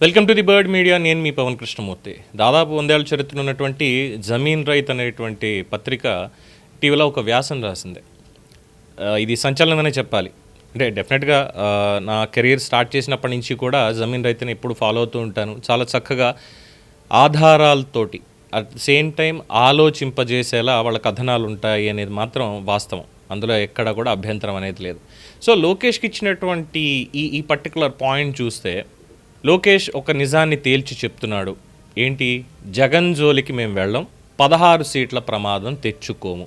Welcome to the bird media. నేను మీ పవన్ కృష్ణమూర్తి. దాదాపు 100 ఏళ్ల చరిత్ర ఉన్నటువంటి జమీన్ రైత్ అనేటువంటి పత్రిక ఇటీవల ఒక వ్యాసం రాసింది. ఇది సంచలనమనే చెప్పాలి. అంటే డెఫినెట్గా నా కెరీర్ స్టార్ట్ చేసినప్పటి నుంచి కూడా జమీన్ రైతుని ఎప్పుడు ఫాలో అవుతూ ఉంటాను. చాలా చక్కగా ఆధారాలతోటి అట్ ద సేమ్ టైం ఆలోచింపజేసేలా వాళ్ళ కథనాలు ఉంటాయి అనేది మాత్రం వాస్తవం. అందులో ఎక్కడ కూడా అభ్యంతరం అనేది లేదు. సో లోకేష్కి ఇచ్చినటువంటి ఈ పర్టికులర్ పాయింట్ చూస్తే లోకేష్ ఒక నిజాన్ని తేల్చి చెప్తున్నాడు. ఏంటి? జగన్ జోలికి మేము వెళ్ళం, 16 సీట్ల ప్రమాదం తెచ్చుకోము.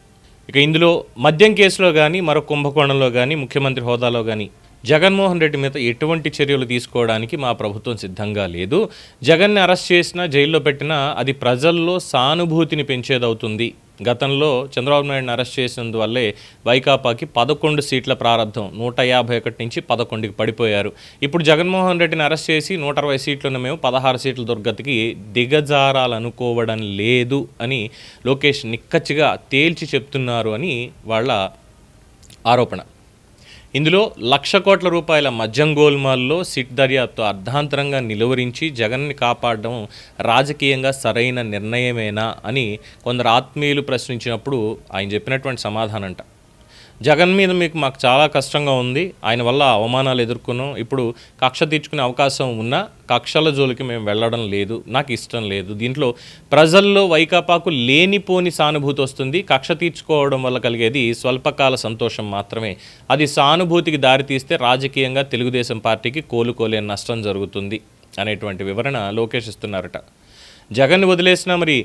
ఇక ఇందులో మద్యం కేసులో కానీ మరో కుంభకోణంలో కానీ ముఖ్యమంత్రి హోదాలో కానీ జగన్మోహన్ రెడ్డి మీద ఎటువంటి చర్యలు తీసుకోవడానికి మా ప్రభుత్వం సిద్ధంగా లేదు. జగన్ని అరెస్ట్ చేసినా జైల్లో పెట్టినా అది ప్రజల్లో సానుభూతిని పెంచేదవుతుంది. గతంలో చంద్రబాబు నాయుడుని అరెస్ట్ చేసినందువల్లే వైకాపాకి 11 సీట్ల ప్రారంభం 151 నుంచి 11కి పడిపోయారు. ఇప్పుడు జగన్మోహన్ రెడ్డిని అరెస్ట్ చేసి 160 సీట్లున్న మేము 16 సీట్ల దుర్గతికి దిగజారాలనుకోవడం లేదు అని లోకేష్ నిక్కచ్చిగా తేల్చి చెప్తున్నారు అని వాళ్ళ ఆరోపణ. ఇందులో 1,00,000 కోట్ల రూపాయల మద్యం గోల్మాల్లో సిట్ దర్యాప్తు అర్ధాంతరంగా నిలువరించి జగన్ని కాపాడడం రాజకీయంగా సరైన నిర్ణయమేనా అని కొందరు ఆత్మీయులు ప్రశ్నించినప్పుడు ఆయన చెప్పినటువంటి సమాధానంట, జగన్ మీద మాకు చాలా కష్టంగా ఉంది, ఆయన వల్ల అవమానాలు ఎదుర్కొన్నాం, ఇప్పుడు కక్ష తీర్చుకునే అవకాశం ఉన్నా కక్షల జోలికి మేము వెళ్ళడం లేదు, నాకు ఇష్టం లేదు. దీంట్లో ప్రజల్లో వైకాపాకు లేనిపోని సానుభూతి వస్తుంది. కక్ష తీర్చుకోవడం వల్ల కలిగేది స్వల్పకాల సంతోషం మాత్రమే. అది సానుభూతికి దారితీస్తే రాజకీయంగా తెలుగుదేశం పార్టీకి కోలుకోలేని నష్టం జరుగుతుంది అనేటువంటి వివరణ లోకేష్ ఇస్తున్నారట. జగన్ వదిలేసినా మరి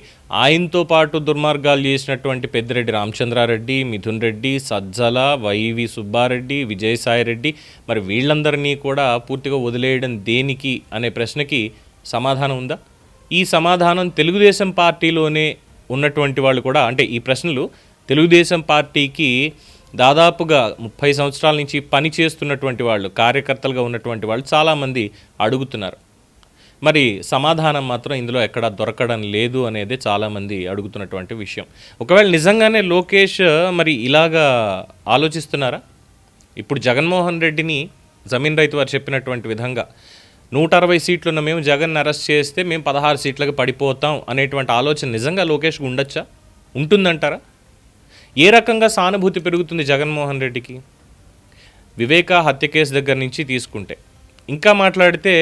ఆయనతో పాటు దుర్మార్గాలు చేసినటువంటి పెద్దిరెడ్డి రామచంద్రారెడ్డి, మిథున్ రెడ్డి, సజ్జల, వైవి సుబ్బారెడ్డి, విజయసాయిరెడ్డి, మరి వీళ్ళందరినీ కూడా పూర్తిగా వదిలేయడం దేనికి అనే ప్రశ్నకి సమాధానం ఉందా? ఈ సమాధానం తెలుగుదేశం పార్టీలోనే ఉన్నటువంటి వాళ్ళు కూడా, అంటే ఈ ప్రశ్నలు తెలుగుదేశం పార్టీకి దాదాపుగా 30 సంవత్సరాల నుంచి పని చేస్తున్నటువంటి వాళ్ళు, కార్యకర్తలుగా ఉన్నటువంటి వాళ్ళు చాలామంది అడుగుతున్నారు. మరి సమాధానం మాత్రం ఇందులో ఎక్కడా దొరకడం లేదు అనేది చాలామంది అడుగుతున్నటువంటి విషయం. ఒకవేళ నిజంగానే లోకేష్ మరి ఇలాగా ఆలోచిస్తున్నారా? ఇప్పుడు జగన్మోహన్ రెడ్డిని జమీన్ రైతు వారు చెప్పినటువంటి విధంగా 160 సీట్లున్న మేము జగన్ అరెస్ట్ చేస్తే మేము 16 సీట్లకు పడిపోతాం అనేటువంటి ఆలోచన నిజంగా లోకేష్కి ఉండొచ్చా? ఉంటుందంటారా? ఏ రకంగా సానుభూతి పెరుగుతుంది జగన్మోహన్ రెడ్డికి? వివేక హత్య కేసు దగ్గర నుంచి తీసుకుంటే, ఇంకా మాట్లాడితే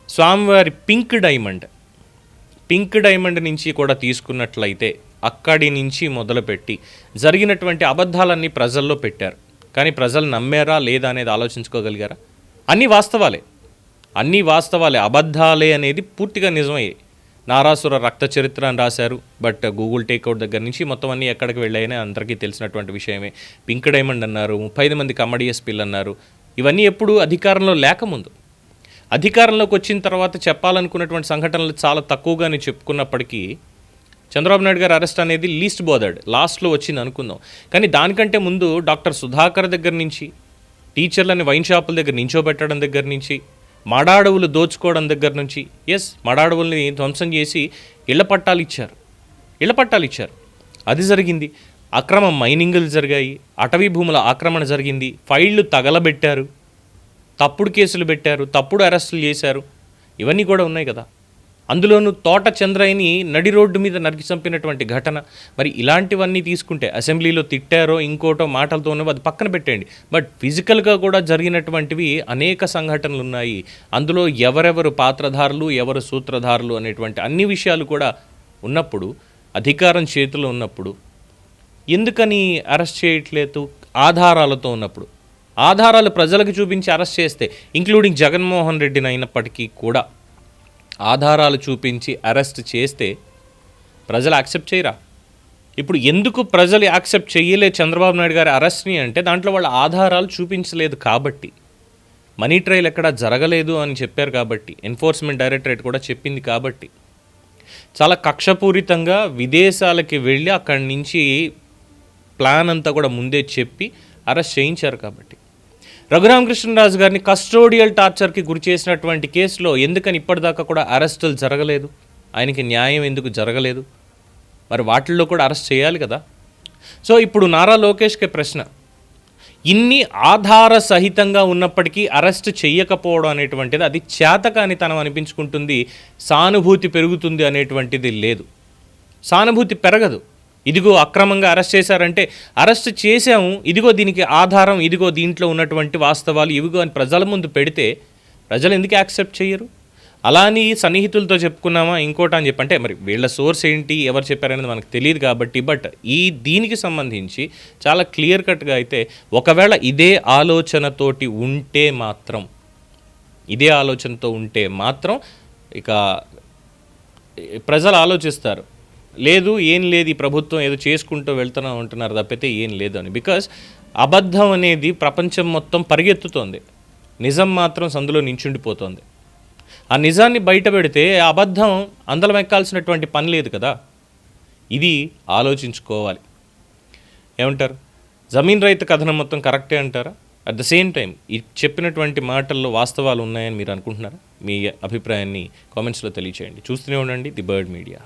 స్వామివారి పింక్ డైమండ్ నుంచి కూడా తీసుకున్నట్లయితే అక్కడి నుంచి మొదలుపెట్టి జరిగినటువంటి అబద్ధాలన్నీ ప్రజల్లో పెట్టారు. కానీ ప్రజలు నమ్మారా లేదా అనేది ఆలోచించుకోగలిగారా? అన్నీ వాస్తవాలే, అబద్ధాలే అనేది పూర్తిగా నిజమయ్యాయి. నారాసుర రక్త చరిత్ర అని రాశారు, బట్ గూగుల్ టేక్అవుట్ దగ్గర నుంచి మొత్తం అన్నీ ఎక్కడికి వెళ్ళాయని అందరికీ తెలిసినటువంటి విషయమే. పింక్ డైమండ్ అన్నారు, 35 మంది కమ్మడి ఎస్పీలు అన్నారు. ఇవన్నీ ఎప్పుడు అధికారంలో లేకముందు. అధికారంలోకి వచ్చిన తర్వాత చెప్పాలనుకున్నటువంటి సంఘటనలు చాలా తక్కువగానే చెప్పుకున్నప్పటికీ చంద్రబాబు నాయుడు గారు అరెస్ట్ అనేది లీస్ట్ బోదర్డ్, లాస్ట్లో వచ్చింది అనుకుందాం. కానీ దానికంటే ముందు డాక్టర్ సుధాకర్ దగ్గర నుంచి, టీచర్లని వైన్ షాపుల దగ్గర నించోబెట్టడం దగ్గర నుంచి, మడాడవులు దోచుకోవడం దగ్గర నుంచి, మడాడవుల్ని ధ్వంసం చేసి ఇళ్ల పట్టాలు ఇచ్చారు. అది జరిగింది. అక్రమ మైనింగులు జరిగాయి, అటవీ భూముల ఆక్రమణ జరిగింది, ఫైళ్లు తగలబెట్టారు, తప్పుడు కేసులు పెట్టారు, తప్పుడు అరెస్టులు చేశారు. ఇవన్నీ కూడా ఉన్నాయి కదా. అందులోనూ తోట చంద్రయ్యని నడి రోడ్డు మీద నరికి చంపినటువంటి ఘటన. మరి ఇలాంటివన్నీ తీసుకుంటే అసెంబ్లీలో తిట్టారో ఇంకోటో మాటలతోనో అది పక్కన పెట్టండి, బట్ ఫిజికల్గా కూడా జరిగినటువంటివి అనేక సంఘటనలు ఉన్నాయి. అందులో ఎవరెవరు పాత్రధారులు, ఎవరు సూత్రధారులు అనేటువంటి అన్ని విషయాలు కూడా ఉన్నప్పుడు, అధికారం చేతిలో ఉన్నప్పుడు ఎందుకని అరెస్ట్ చేయట్లేదు? ఆధారాలతో ఉన్నప్పుడు, ఆధారాలు ప్రజలకు చూపించి అరెస్ట్ చేస్తే, ఇంక్లూడింగ్ జగన్మోహన్ రెడ్డిని అయినప్పటికీ కూడా ఆధారాలు చూపించి అరెస్ట్ చేస్తే ప్రజలు యాక్సెప్ట్ చేయరా? ఇప్పుడు ఎందుకు ప్రజలు యాక్సెప్ట్ చేయలే చంద్రబాబు నాయుడు గారి అరెస్ట్ని అంటే, దాంట్లో వాళ్ళ ఆధారాలు చూపించలేదు కాబట్టి, మనీ ట్రయల్ ఎక్కడా జరగలేదు అని చెప్పారు కాబట్టి, ఎన్ఫోర్స్మెంట్ డైరెక్టరేట్ కూడా చెప్పింది కాబట్టి, చాలా కక్షపూరితంగా విదేశాలకి వెళ్ళి అక్కడి నుంచి ప్లాన్ అంతా కూడా ముందే చెప్పి అరెస్ట్ చేయించారు కాబట్టి. రఘురామకృష్ణరాజు గారిని కస్టోడియల్ టార్చర్కి గురి చేసినటువంటి కేసులో ఎందుకని ఇప్పటిదాకా కూడా అరెస్టులు జరగలేదు? ఆయనకి న్యాయం ఎందుకు జరగలేదు? మరి వాటిల్లో కూడా అరెస్ట్ చేయాలి కదా. సో ఇప్పుడు నారా లోకేష్కి ప్రశ్న, ఇన్ని ఆధార సహితంగా ఉన్నప్పటికీ అరెస్ట్ చేయకపోవడం అనేటువంటిది అది చేతకానితనం అనిపించుకుంటుంది. సానుభూతి పెరుగుతుంది అనేటువంటిది లేదు. సానుభూతి పెరగదు. ఇదిగో అక్రమంగా అరెస్ట్ చేశారంటే అరెస్ట్ చేశాము, ఇదిగో దీనికి ఆధారం, ఇదిగో దీంట్లో ఉన్నటువంటి వాస్తవాలు ఇవిగో అని ప్రజల ముందు పెడితే ప్రజలు ఎందుకు యాక్సెప్ట్ చేయరు? అలా అని సన్నిహితులతో చెప్పుకున్నామా ఇంకోటి అని చెప్పంటే మరి వీళ్ళ సోర్స్ ఏంటి, ఎవరు చెప్పారనేది మనకు తెలియదు కాబట్టి. బట్ దీనికి సంబంధించి చాలా క్లియర్ కట్గా అయితే ఒకవేళ ఇదే ఆలోచనతోటి ఉంటే మాత్రం, ఇదే ఆలోచనతో ఉంటే మాత్రం ఇక ప్రజలు ఆలోచిస్తారు. లేదు ఏం లేదు, ఈ ప్రభుత్వం ఏదో చేసుకుంటూ వెళ్తున్నా ఉంటున్నారు తప్పితే ఏం లేదు అని. బికాస్ అబద్ధం అనేది ప్రపంచం మొత్తం పరిగెత్తుతోంది, నిజం మాత్రం సందులో నించుండిపోతుంది. ఆ నిజాన్ని బయట పెడితే అబద్ధం అందలం ఎక్కాల్సినటువంటి పని లేదు కదా. ఇది ఆలోచించుకోవాలి. ఏమంటారు? జమీన్ రైతు కథనం మొత్తం కరెక్టే అంటారా? అట్ ద సేమ్ టైం ఈ చెప్పినటువంటి మాటల్లో వాస్తవాలు ఉన్నాయని మీరు అనుకుంటున్నారా? మీ అభిప్రాయాన్ని కామెంట్స్లో తెలియచేయండి. చూస్తూనే ఉండండి ది బర్డ్ మీడియా.